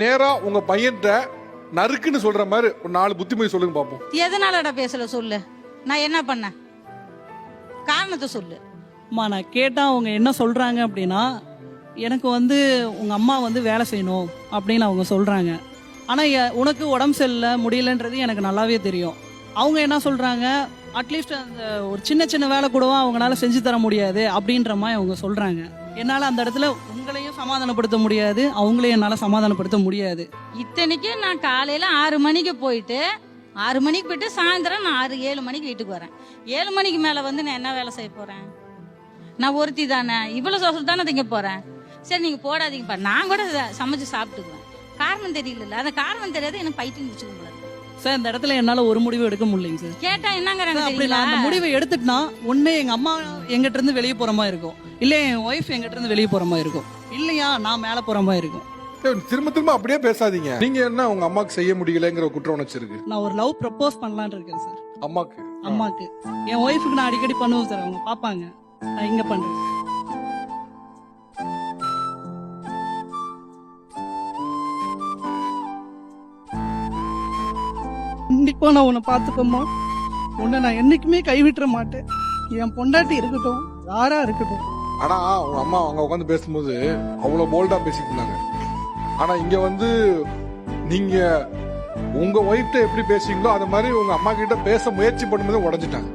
நேரா உங்க பையன்கிட்ட நறுக்குன்னு சொல்ற மாதிரி ஒரு 4 புத்திமொழி சொல்லுங்க பாப்போம். எதனாலடா பேசல சொல்லு, நான் என்ன பண்ணேன், காரணத்தை சொல்லு. அம்மா நான் கேட்டா அவங்க என்ன சொல்றாங்க அப்படின்னா, எனக்கு வந்து உங்க அம்மா வந்து வேலை செய்யணும் அப்படின்னு அவங்க சொல்றாங்க. ஆனா உனக்கு உடம்பு சரியில்லை முடியலன்றது எனக்கு நல்லாவே தெரியும். அவங்க என்ன சொல்றாங்க, அட்லீஸ்ட் அந்த ஒரு சின்ன சின்ன வேலை கூடவா அவங்களால செஞ்சு தர முடியாது அப்படின்ற மாதிரி அவங்க சொல்றாங்க. என்னால அந்த இடத்துல உங்களையும் சமாதானப்படுத்த முடியாது, அவங்களையும் என்னால சமாதானப்படுத்த முடியாது. இத்தனைக்கும் நான் காலையில 6 மணிக்கு போயிட்டு 6 மணிக்கு போயிட்டு சாயந்தரம் நான் 6-7 மணிக்கு வீட்டுக்கு வரேன். 7 மணிக்கு மேல வந்து நான் என்ன வேலை செய்ய போறேன்? நான் ஒருத்தி தானே, இவ்வளவு சோசல் தானே திங்க போறேன். சரி நீங்க போடாதீங்கப்பா, நான் கூட சமைச்சு சாப்பிட்டுக்குவேன். காரணம் தெரியல, அந்த காரணம் தெரியாது, எனக்கு பைத்தியம் முடிச்சுக்க முடியாது சார். இந்த இடத்துல என்னால ஒரு முடிவு எடுக்க முடியலைங்க சார். கேட்டா என்னங்கிறாங்க அப்படி நான் அந்த முடிவை எடுத்துட்டுனா ஒண்ணு எங்க அம்மா எங்கிட்ட இருந்து வெளியே போற மாதிரி இருக்கும், இல்ல என் ஒய்ஃப் எங்கிட்ட இருந்து வெளியே போற மாதிரி இருக்கும், இல்லையா நான் மேல போற மாதிரி இருக்கும். திரும்ப திரும்ப அப்படியே பேசாதீங்க. நீங்க என்ன உங்க அம்மாக்கு செய்ய முடியலங்கிற குற்ற உணர்ச்சி இருக்கு? நான் ஒரு லவ் ப்ரப்போஸ் பண்ணலான்னு இருக்கேன் சார் அம்மாக்கு. என் ஒய்ஃபுக்கு நான் அடிக்கடி பண்ணுவேன் சார், அவங்க பாப்பாங்க நான் இங்க பண்றேன். கண்டிப்பா நான் உன்னை பாத்துக்கோமா, உன்னை நான் என்னைக்குமே கைவிட்டுற மாட்டேன். என் பொண்டாட்டி இருக்கட்டும், யாரா இருக்கட்டும். ஆனா உங்க அம்மா அங்க உட்காந்து பேசும்போது அவ்வளவு போல்டா பேசிட்டு இருந்தாங்க. ஆனா இங்க வந்து நீங்க உங்க ஒய்ஃப்ட்ட எப்படி பேசுவீங்களோ அது மாதிரி உங்க அம்மா கிட்ட பேச முயற்சி பண்ணும்போது உடைஞ்சிட்டாங்க.